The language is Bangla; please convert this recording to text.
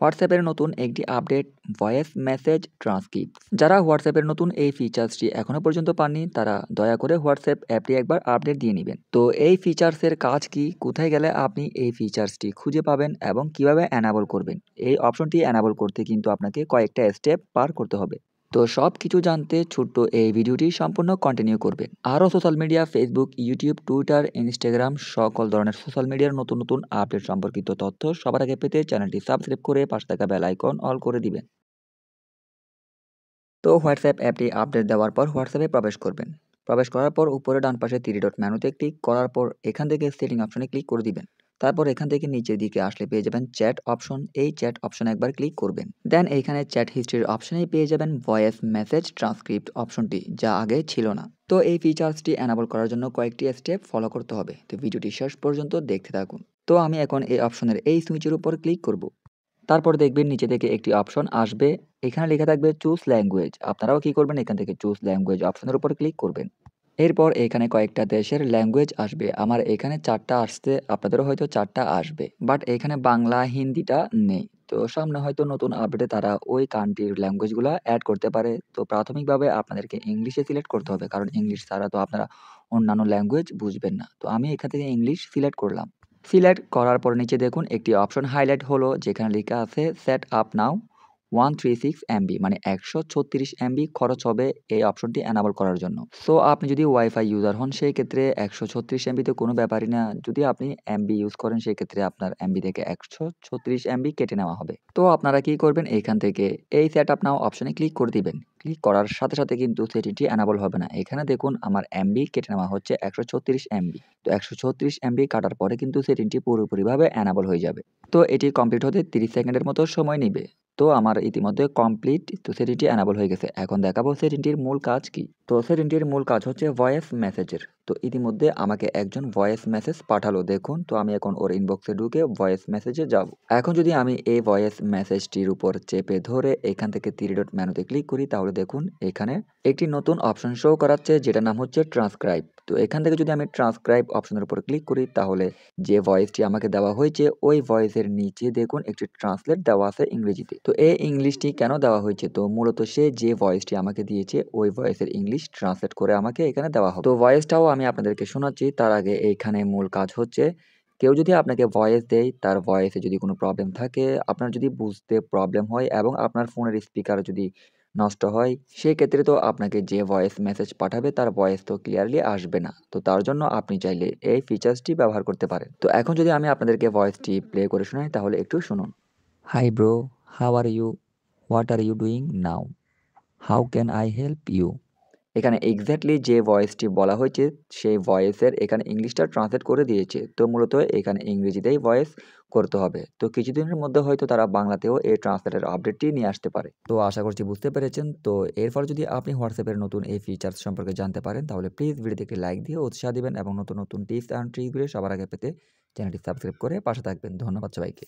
হোয়াটসঅ্যাপের নতুন একটি আপডেট ভয়েস মেসেজ ট্রান্সক্রিপ্ট। যারা হোয়াটসঅ্যাপের নতুন এই ফিচার্সটি এখনো পর্যন্ত পাননি তারা দয়া করে হোয়াটসঅ্যাপ অ্যাপটি একবার আপডেট দিয়ে নেবেন। তো এই ফিচার্সের কাজ কি, কোথায় গেলে আপনি এই ফিচার্সটি খুঁজে পাবেন এবং কিভাবে এনাবল করবেন, এই অপশনটি এনাবল করতে কিন্তু আপনাকে কয়েকটা স্টেপ পার করতে হবে। তো সব কিছু জানতে ছোট্ট এই ভিডিওটি সম্পূর্ণ কন্টিনিউ করবেন। আরও social media, Facebook, YouTube, Twitter, Instagram সকল ধরনের সোশ্যাল মিডিয়ার নতুন নতুন আপডেট সম্পর্কিত তথ্য সবার আগে পেতে চ্যানেলটি সাবস্ক্রাইব করে পাশে থাকা বেল আইকন অল করে দিবেন। তো হোয়াটসঅ্যাপ অ্যাপটি আপডেট দেওয়ার পর হোয়াটসঅ্যাপে প্রবেশ করবেন। প্রবেশ করার পর উপরে ডান পাশে 3 ডট মেনুতে ক্লিক করার পর এখান থেকে সেটিং অপশনে ক্লিক করে দিবেন। তারপর এখান থেকে নিচের দিকে আসলে পেয়ে যাবেন চ্যাট অপশন। এই চ্যাট অপশনে একবার ক্লিক করবেন। দেন এইখানে চ্যাট হিস্ট্রির অপশনেই পেয়ে যাবেন ভয়েস মেসেজ ট্রান্সক্রিপ্ট অপশনটি, যা আগে ছিল না। তো এই ফিচার্সটি এনাবল করার জন্য কয়েকটি স্টেপ ফলো করতে হবে। তো ভিডিওটি শেষ পর্যন্ত দেখতে থাকুন। তো আমি এখন এই অপশনের এই সুইচের উপর ক্লিক করব। তারপর দেখবেন নিচে থেকে একটি অপশন আসবে, এখানে লেখা থাকবে চুজ ল্যাঙ্গুয়েজ। আপনারাও কি করবেন, এখান থেকে চুজ ল্যাঙ্গুয়েজ অপশনের উপর ক্লিক করবেন। এরপর এখানে কয়েকটা দেশের ল্যাঙ্গুয়েজ আসবে। আমার এখানে 4টা আসছে, আপনাদেরও হয়তো 4টা আসবে। বাট এখানে বাংলা, হিন্দিটা নেই। তো সামনে হয়তো নতুন আপডেটে তারা ওই কান্ট্রির ল্যাঙ্গুয়েজগুলা এড করতে পারে। তো প্রাথমিকভাবে আপনাদেরকে ইংলিশে সিলেক্ট করতে হবে, কারণ ইংলিশ ছাড়া তো আপনারা অন্যান্য ল্যাঙ্গুয়েজ বুঝবেন না। তো আমি এখান থেকে ইংলিশ সিলেক্ট করলাম। সিলেক্ট করার পর নিচে দেখুন একটি অপশন হাইলাইট হলো, যেখানে লেখা আছে সেট আপ নাও 136 এমবি, মানে 136 এমবি খরচ হবে এই অপশনটি এনাবল করার জন্য। সো আপনি যদি ওয়াইফাই ইউজার হন সেই ক্ষেত্রে 136 এমবিতে কোনো ব্যাপারই না। যদি আপনি এমবি ইউজ করেন সেই ক্ষেত্রে আপনার এমবি থেকে 136 এমবি কেটে নেওয়া হবে। তো আপনারা কি করবেন, এখান থেকে এই সেট আপ নাও অপশনে ক্লিক করে দিবেন। ক্লিক করার সাথে সাথে কিন্তু সেটিটি এনাবল হবে না। এখানে দেখুন আমার এমবি কেটে নেওয়া হচ্ছে 136 এমবি। তো 136 এমবি কাটার পরে কিন্তু সেটিংটি পুরোপুরিভাবে এনাবল হয়ে যাবে। তো এটি কমপ্লিট হতে 30 সেকেন্ডের মতো সময় নিবে। তো আমার ইতিমধ্যে কমপ্লিট। তো সেটিংটি এনাবল হয়ে গেছে। এখন দেখাবো সেটিংটির মূল কাজ কি। তো সেটিংটির মূল কাজ হচ্ছে ভয়েস মেসেজের। তো ইতিমধ্যে আমাকে একজন ভয়েস মেসেজ পাঠালো, দেখুন। তো আমি এখন ওর ইনবক্সে ঢুকে ভয়েস মেসেজে যাব। এখন যদি আমি এই ভয়েস মেসেজটির উপর চেপে ধরে এখান থেকে 3 ডট মেনুতে ক্লিক করি, তাহলে দেখুন এখানে একটি নতুন অপশন শো করাচ্ছে, যেটার নাম হচ্ছে ট্রান্সক্রাইব। তো এখান থেকে যদি আমি ট্রান্সক্রাইব অপশনের উপর ক্লিক করি, তাহলে যে ভয়েসটি আমাকে দেওয়া হয়েছে ওই ভয়েসের নিচে দেখুন একটি ট্রান্সলেট দেওয়া আছে ইংরেজিতে। তো এই ইংলিশটি কেন দেওয়া হয়েছে, তো মূলত সে যে ভয়েসটি আমাকে দিয়েছে ওই ভয়েসের ইংলিশ ট্রান্সলেট করে আমাকে এখানে দেওয়া হবে। তো ভয়েসটাও আমি আপনাদেরকে শোনাচ্ছি, তার আগে এইখানে মূল কাজ হচ্ছে, কেউ যদি আপনাকে ভয়েস দেয়, তার ভয়েসে যদি কোনো প্রবলেম থাকে, আপনার যদি বুঝতে প্রবলেম হয় এবং আপনার ফোনের স্পিকার যদি নষ্ট হয়, সেক্ষেত্রে তো আপনাকে যে ভয়েস মেসেজ পাঠাবে তার ভয়েস তো ক্লিয়ারলি আসবে না। তো তার জন্য আপনি চাইলে এই ফিচার্সটি ব্যবহার করতে পারেন। তো এখন যদি আমি আপনাদেরকে ভয়েসটি প্লে করে শোনাই, তাহলে একটু শুনুন। Hi bro, how are you, what are you doing now, how can I help you. এখানে এক্স্যাক্টলি যে ভয়েসটি বলা হয়েছে সেই ভয়েসের এখানে ইংলিশটা ট্রান্সলেট করে দিয়েছে। তো মূলত এখানে ইংরেজিতেই ভয়েস করতে হবে। তো কিছুদিনের মধ্যে হয়তো তারা বাংলাতেও এই ট্রান্সলেটের আপডেটটি নিয়ে আসতে পারে। তো আশা করছি বুঝতে পেরেছেন। তো এরপর যদি আপনি হোয়াটসঅ্যাপের নতুন এই ফিচার্স সম্পর্কে জানতে পারেন, তাহলে প্লিজ ভিডিওতে একটি লাইক দিয়ে উৎসাহ দিবেন এবং নতুন নতুন টিপস অ্যান্ড ট্রিকগুলো সবার আগে পেতে চ্যানেলটি সাবস্ক্রাইব করে পাশে থাকবেন। ধন্যবাদ সবাইকে।